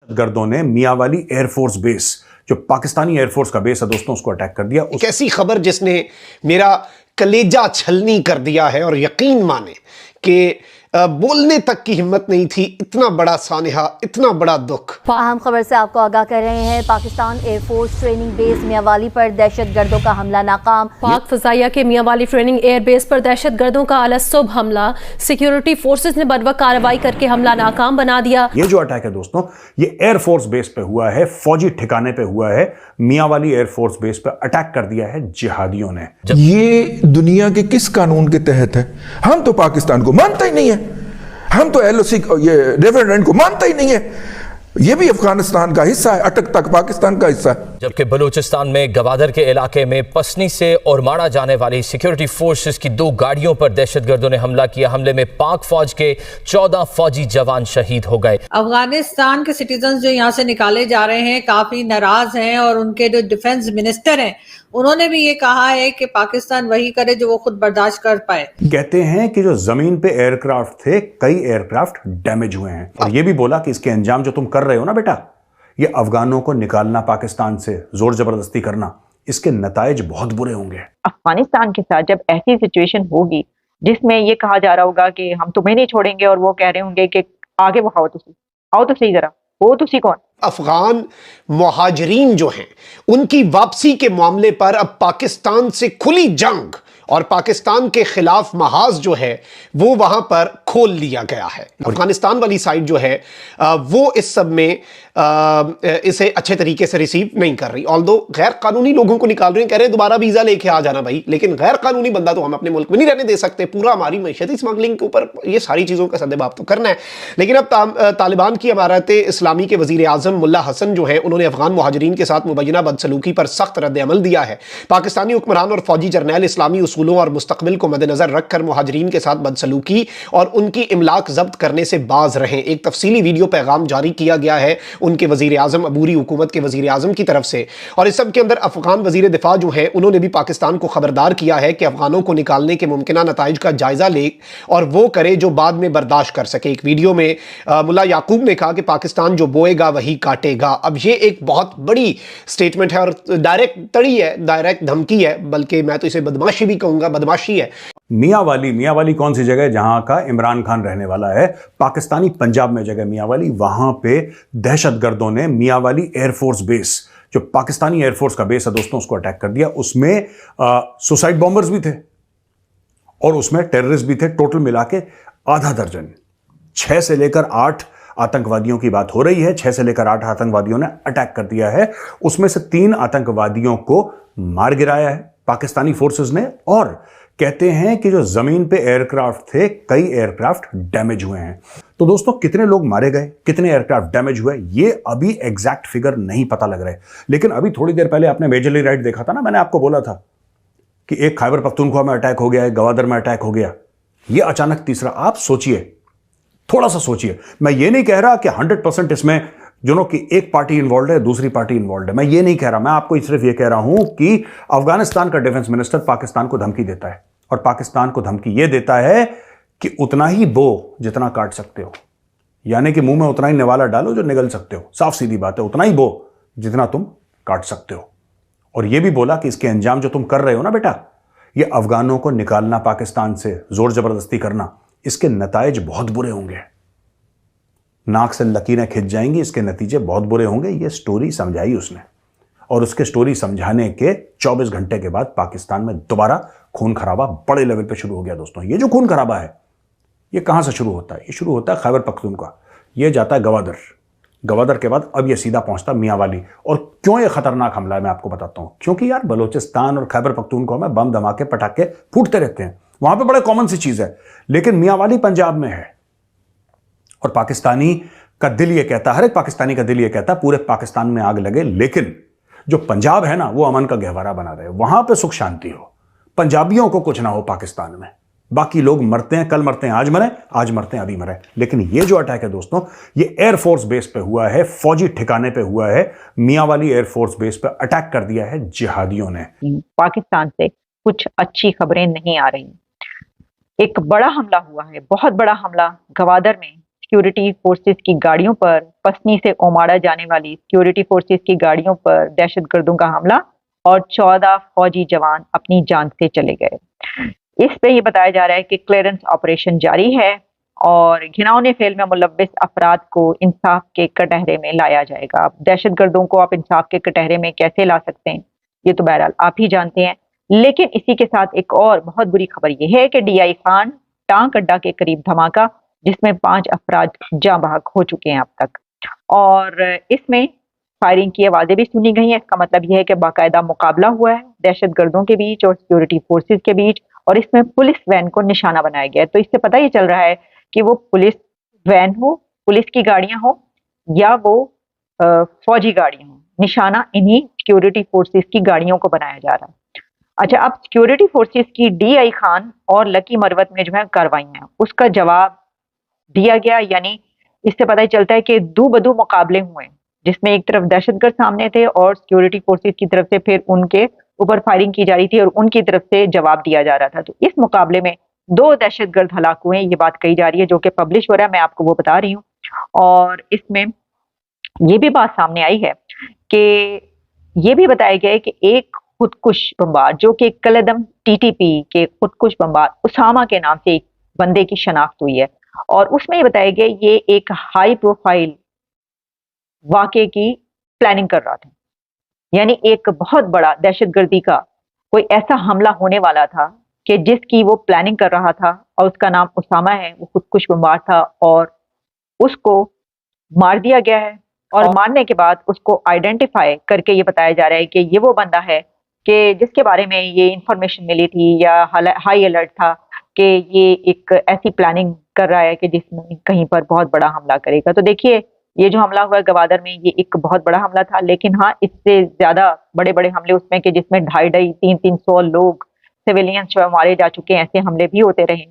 गर्दों ने Mianwali air force base, जो Pakistani air force का बेस है दोस्तों, उसको अटैक कर दिया। एक ऐसी खबर जिसने मेरा कलेजा छलनी कर दिया है, और यकीन माने कि बोलने तक की हिम्मत नहीं थी। इतना बड़ा सानिहा, इतना बड़ा दुख। अहम खबर से आपको आगाह कर रहे हैं। Pakistan air force training base Mianwali पर दहशतगर्दों का हमला नाकाम। पाक फजाइया के मियांवाली ट्रेनिंग एयर बेस पर दहशतगर्दों का अलसुब हमला। सिक्योरिटी फोर्सेस ने बर्वक्त कार्रवाई करके हमला नाकाम बना दिया। ये जो अटैक है दोस्तों, ये एयरफोर्स बेस पे हुआ है, फौजी ठिकाने पे हुआ है। मियांवाली एयरफोर्स बेस पे अटैक कर दिया है जिहादियों ने। ये दुनिया के किस कानून के तहत है? हम तो पाकिस्तान को मानते ही नहीं है, हम तो एलओसी ये रेफरेंडम को मानते ही नहीं है। ये भी अफगानिस्तान का हिस्सा है, अटक तक पाकिस्तान का हिस्सा है। जबकि बलूचिस्तान में गवादर के इलाके में पसनी से और माड़ा जाने वाली सिक्योरिटी फोर्सेस की 2 गाड़ियों पर दहशतगर्दों ने हमला किया। हमले में पाक फौज के 14 फौजी जवान शहीद हो गए। अफगानिस्तान के सिटीजन जो यहाँ से निकाले जा रहे हैं काफी नाराज हैं, और उनके जो डिफेंस मिनिस्टर हैं उन्होंने भी ये कहा है कि पाकिस्तान वही करे जो वो खुद बर्दाश्त कर पाए। कहते हैं कि जो जमीन पे एयरक्राफ्ट थे, कई एयरक्राफ्ट डैमेज हुए हैं, और ये भी बोला कि इसके अंजाम जो तुम कर रहे हो ना बेटा, ये अफगानों को निकालना पाकिस्तान से, जोर जबरदस्ती करना, इसके नताइज बहुत बुरे होंगे। अफगानिस्तान के साथ जब ऐसी सिचुएशन होगी जिसमें ये कहा जा रहा होगा कि हम तुम्हें नहीं छोड़ेंगे, और वो कह रहे होंगे कि आगे वो आओ तो सही, जरा हो तो सी कौन। अफगान मुहाजिरीन जो हैं, उनकी वापसी के मामले पर अब पाकिस्तान से खुली जंग और पाकिस्तान के खिलाफ महाज जो है वो वहां पर खोल लिया गया है। अफगानिस्तान वाली साइड जो है वो इस सब में इसे अच्छे तरीके से रिसीव नहीं कर रही। ऑल्दो गैर कानूनी लोगों को निकाल रहे हैं, कह रहे हैं दोबारा वीजा लेके आ जाना भाई, लेकिन गैर कानूनी बंदा तो हम अपने मुल्क में नहीं रहने दे सकते। पूरा हमारी मैशती स्मगलिंग के ऊपर ये सारी चीज़ों का सद्देबाब तो करना है। लेकिन अब तालिबान की इमारत इस्लामी के वजीर आजम मुल्ला हसन जो है, उन्होंने अफगान मुहाजिरीन के साथ मुबैना बदसलूकी पर सख्त रद्द अमल दिया है। पाकिस्तानी हुक्मरान और फौजी जर्नैल इस्लामी उसूलों और मुस्तकबिल को मद्देनजर रखकर मुहाजिरीन के साथ बदसलूकी और उनकी इमलाक जब्त करने से बाज रहें। एक तफसीली वीडियो पैगाम जारी किया गया है उनके वजीर आजम, अबूरी हुकूमत के वजीर आजम की तरफ से, और इस सब के अंदर अफगान वजीर दिफा जो है उन्होंने भी पाकिस्तान को खबरदार किया है कि अफगानों को निकालने के मुमकिन नताइज का जायजा ले और वो करे जो बाद में बर्दाश्त कर सके। एक वीडियो में मुल्ला याकूब ने कहा कि पाकिस्तान जो बोएगा वही काटेगा। अब ये एक बहुत बड़ी स्टेटमेंट है और डायरेक्ट तड़ी है, डायरेक्ट धमकी है, बल्कि मैं तो इसे बदमाशी भी कहूंगा, बदमाशी है। मियांवाली कौन सी जगह है जहां का इमरान खान रहने वाला है? पाकिस्तानी पंजाब में जगह मियांवाली। वहां पे दहशतगर्दों ने मियांवाली एयरफोर्स बेस, जो पाकिस्तानी एयरफोर्स का बेस है दोस्तों, उसको अटैक कर दिया। उसमें सुसाइड बॉम्बर्स भी थे और उसमें टेररिस्ट भी थे। टोटल मिला के आधा दर्जन, 6 से लेकर 8 आतंकवादियों की बात हो रही है। 6 से लेकर 8 आतंकवादियों ने अटैक कर दिया है। उसमें से 3 आतंकवादियों को मार गिराया है पाकिस्तानी फोर्सेस ने, और कहते हैं कि जो जमीन पे एयरक्राफ्ट थे, कई एयरक्राफ्ट डैमेज हुए हैं। तो दोस्तों, कितने लोग मारे गए, कितने एयरक्राफ्ट डैमेज हुए, ये अभी एग्जैक्ट फिगर नहीं पता लग रहा है। लेकिन अभी थोड़ी देर पहले आपने मेजरली राइट देखा था ना, मैंने आपको बोला था कि एक खैबर पख्तूनख्वा में अटैक हो गया है, गवादर में अटैक हो गया, ये अचानक तीसरा। आप सोचिए, थोड़ा सा सोचिए। मैं ये नहीं कह रहा कि 100% इसमें कि एक पार्टी इन्वॉल्व है, दूसरी पार्टी इन्वॉल्व है, मैं ये नहीं कह रहा। मैं आपको सिर्फ ये कह रहा हूं कि अफगानिस्तान का डिफेंस मिनिस्टर पाकिस्तान को धमकी देता है, और पाकिस्तान को धमकी ये देता है कि उतना ही बो जितना काट सकते हो, यानी कि मुंह में उतना ही निवाला डालो जो निगल सकते हो। साफ सीधी बात है, उतना ही बो जितना तुम काट सकते हो। और ये भी बोला कि इसके अंजाम जो तुम कर रहे हो ना बेटा, ये अफगानों को निकालना पाकिस्तान से, जोर जबरदस्ती करना, इसके नताइज बहुत बुरे होंगे। नाक से लकीरें खिंच जाएंगी, इसके नतीजे बहुत बुरे होंगे। ये स्टोरी समझाई उसने, और उसके स्टोरी समझाने के 24 घंटे के बाद पाकिस्तान में दोबारा खून खराबा बड़े लेवल पे शुरू हो गया। दोस्तों, ये जो खून खराबा है, ये कहां से शुरू होता है? ये शुरू होता है खैबर पख्तूनख्वा, ये जाता है गवादर, गवादर के बाद अब ये सीधा पहुंचता मियांवाली। और क्यों ये खतरनाक हमला है मैं आपको बताता हूं। क्योंकि यार बलोचिस्तान और खैबर पख्तूनख्वा में बम धमाके पटाखे फूटते रहते हैं, वहां पे बड़े कॉमन सी चीज है। लेकिन मियांवाली पंजाब में है, और पाकिस्तानी का दिल ये कहता, हर एक पाकिस्तानी का दिल ये कहता पूरे पाकिस्तान में आग लगे, लेकिन जो पंजाब है ना, वो अमन का गहवारा बना रहे, वहां पे सुख शांति हो, पंजाबियों को कुछ ना हो पाकिस्तान में। बाकी लोग मरते हैं, कल मरते हैं, आज मरे, आज मरते हैं, अभी मरे। लेकिन ये जो अटैक है दोस्तों, ये एयरफोर्स बेस पे हुआ है, फौजी ठिकाने पे हुआ है। मियांवाली एयरफोर्स बेस पे अटैक कर दिया है जिहादियों ने। पाकिस्तान से कुछ अच्छी खबरें नहीं आ रही। एक बड़ा हमला हुआ है, बहुत बड़ा हमला गवादर में सिक्योरिटी फोर्सेस की गाड़ियों पर, पसनी से ओमाड़ा जाने वाली सिक्योरिटी फोर्सेस की गाड़ियों पर दहशतगर्दों का हमला और 14 फौजी जवान अपनी जान से चले गए। इस पे ये बताया जा रहा है कि क्लियरेंस ऑपरेशन जारी है और घिनौने फेल में मुलव्विस अफराद को इंसाफ के कटहरे में लाया जाएगा। अब दहशतगर्दों को आप इंसाफ के कटहरे में कैसे ला सकते हैं, ये तो बहरहाल आप ही जानते हैं। लेकिन इसी के साथ एक और बहुत बुरी खबर यह है कि डीआई खान टांक अड्डा के करीब धमाका, जिसमें 5 अफराद जाँ बहक हो चुके हैं अब तक, और इसमें फायरिंग की आवाजें भी सुनी गई हैं। इसका मतलब यह है कि बाकायदा मुकाबला हुआ है दहशतगर्दों के बीच और सिक्योरिटी फोर्सेस के बीच, और इसमें पुलिस वैन को निशाना बनाया गया है। तो इससे पता ये चल रहा है कि वो पुलिस वैन हो, पुलिस की गाड़ियां हो या वो फौजी गाड़ियां हो, निशाना इन्हीं सिक्योरिटी फोर्सेस की गाड़ियों को बनाया जा रहा है। अच्छा, अब सिक्योरिटी फोर्सेस की डीआई खान और लकी मरवत में जो है कार्रवाइयां, उसका जवाब दिया गया। यानी इससे पता ही चलता है कि दो बदू मुकाबले हुए, जिसमें एक तरफ दहशतगर्द सामने थे और सिक्योरिटी फोर्सेस की तरफ से फिर उनके ऊपर फायरिंग की जा रही थी और उनकी तरफ से जवाब दिया जा रहा था। तो इस मुकाबले में 2 दहशतगर्द हलाक हुए, ये बात कही जा रही है, जो कि पब्लिश हो रहा है, मैं आपको वो बता रही हूँ। और इसमें ये भी बात सामने आई है कि ये भी बताया गया है कि एक खुदकुश बमबार, जो कि कलदम टीटीपी के खुदकुश बमबार उसामा के नाम से एक बंदे की शनाख्त हुई है, और उसमें ये बताया गया ये एक हाई प्रोफाइल वाक़े की प्लानिंग कर रहा था। यानी एक बहुत बड़ा दहशतगर्दी का कोई ऐसा हमला होने वाला था कि जिसकी वो प्लानिंग कर रहा था, और उसका नाम उसामा है, वो खुदकुश बमबार था और उसको मार दिया गया है। और मारने के बाद उसको आइडेंटिफाई करके ये बताया जा रहा है कि ये वो बंदा है कि जिसके बारे में ये इंफॉर्मेशन मिली थी या हाई अलर्ट था कि ये एक ऐसी प्लानिंग कर रहा है कि जिसमें कहीं पर बहुत बड़ा हमला करेगा। तो देखिए, ये जो हमला हुआ गवादर में, ये एक बहुत बड़ा हमला था, लेकिन हाँ, इससे ज्यादा बड़े बड़े हमले उसमें कि जिसमें 250-300 लोग सिविलियंस जो मारे जा चुके हैं, ऐसे हमले भी होते रहे।